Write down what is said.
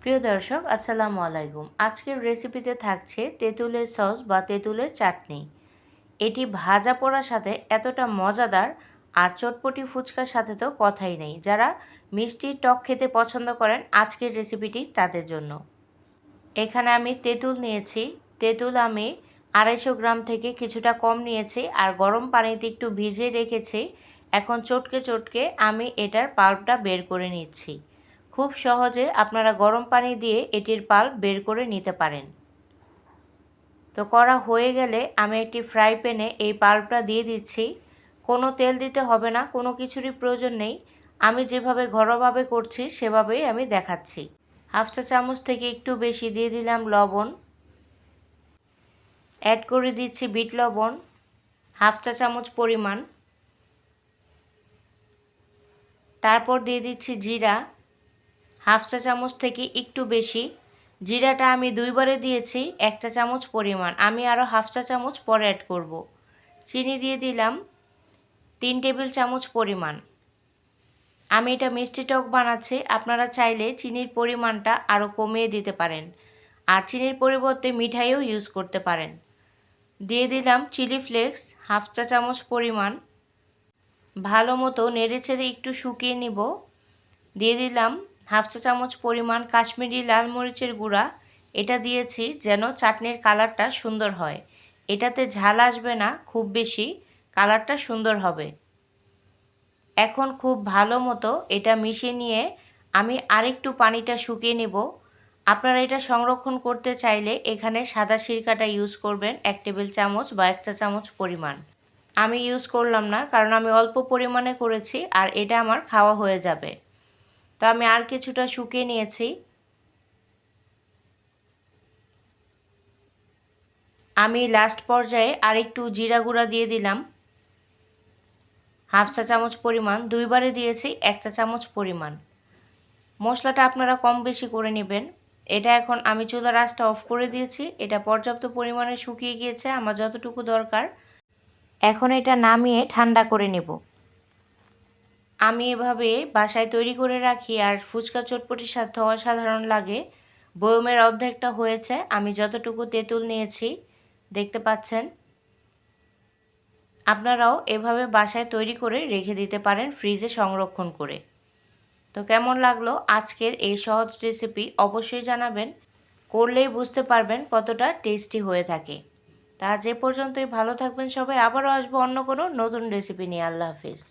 প্রিয় দর্শক আসসালামু আলাইকুম। আজকের রেসিপিতে থাকছে তেঁতুলের সস বা তেঁতুলের চাটনি। এটি ভাজা পোড়ার সাথে এতটা মজাদার আর চটপটি ফুচকার সাথে তো কথাই নেই। যারা মিষ্টি টক খেতে পছন্দ করেন আজকের রেসিপিটি তাদের জন্য। এখানে আমি তেঁতুল নিয়েছি। তেঁতুল আমি 250 গ্রাম থেকে কিছুটা কম নিয়েছি আর গরম পানিতে একটু ভিজিয়ে রেখেছি। এখন চটকে চটকে আমি এটার পাল্পটা বের করে নিচ্ছি। খুব সহজে আপনারা গরম পানি দিয়ে এটির পাল্প বের করে নিতে পারেন। তো করা হয়ে গেলে আমি একটি ফ্রাই প্যানে এই পাল্পটা দিয়ে দিচ্ছি। কোনো তেল দিতে হবে না, কোনো কিছুরই প্রয়োজন নেই। আমি যেভাবে ঘরোয়াভাবে করছি সেভাবেই আমি দেখাচ্ছি। হাফ চা চামচ থেকে একটু বেশি দিয়ে দিলাম লবণ। অ্যাড করে দিচ্ছি বিট লবণ হাফ চা চামচ পরিমাণ। তারপর দিয়ে দিচ্ছি জিরা হাফ চা চামচ থেকে একটু বেশি। জিরাটা আমি দুইবারে দিয়েছি 1 চা চামচ পরিমাণ, আমি আরও হাফ চা চামচ পরে অ্যাড করব। চিনি দিয়ে দিলাম 3 টেবিল চামচ পরিমাণ। আমি এটা মিষ্টি টক বানাচ্ছি, আপনারা চাইলে চিনির পরিমাণটা আরও কমিয়ে দিতে পারেন আর চিনির পরিবর্তে মিঠাইও ইউজ করতে পারেন। দিয়ে দিলাম চিলি ফ্লেক্স হাফ চা চামচ পরিমাণ। ভালো মতো নেড়েচেড়ে একটু শুকিয়ে নিব। দিয়ে দিলাম হাফ চা চামচ পরিমাণ কাশ্মীরি লাল মরিচের গুঁড়া। এটা দিয়েছি যেন চাটনির কালারটা সুন্দর হয়। এটাতে ঝাল আসবে না খুব বেশি, কালারটা সুন্দর হবে। এখন খুব ভালো মতো এটা মিশিয়ে নিয়ে আমি আরেকটু পানিটা শুকিয়ে নেব। আপনারা এটা সংরক্ষণ করতে চাইলে এখানে সাদা সিরকাটা ইউজ করবেন 1 টেবিল চামচ বা 1 চা চামচ পরিমাণ। আমি ইউজ করলাম না কারণ আমি অল্প পরিমাণে করেছি আর এটা আমার খাওয়া হয়ে যাবে। তো আমি আর কিছুটা শুকিয়ে নিয়েছি। আমি লাস্ট পর্যায়ে আরেকটু জিরা গুঁড়া দিয়ে দিলাম হাফ চা চামচ পরিমাণ, দুইবারে দিয়েছি 1 চা চামচ পরিমাণ। মশলাটা আপনারা কম বেশি করে নেবেন। এটা এখন আমি চুলার আঁচটা অফ করে দিয়েছি। এটা পর্যাপ্ত পরিমাণে শুকিয়ে গিয়েছে আমার যতটুকু দরকার। এখন এটা নামিয়ে ঠান্ডা করে নেব। আমি এভাবে বাসায় তৈরি করে রাখি আর ফুচকা চটপটির সাথে অসাধারণ লাগে। বয়মের অর্ধেকটা হয়েছে, আমি যতটুকু তেঁতুল নিয়েছি দেখতে পাচ্ছেন। আপনারাও এভাবে বাসায় তৈরি করে রেখে দিতে পারেন ফ্রিজে সংরক্ষণ করে। তো কেমন লাগলো আজকের এই সহজ রেসিপি অবশ্যই জানাবেন। করলেই বুঝতে পারবেন কতটা টেস্টি হয়ে থাকে। তা আজ এ পর্যন্তই, ভালো থাকবেন সবাই। আবারও আসবো অন্য কোনো নতুন রেসিপি নিয়ে। আল্লাহ হাফেজ।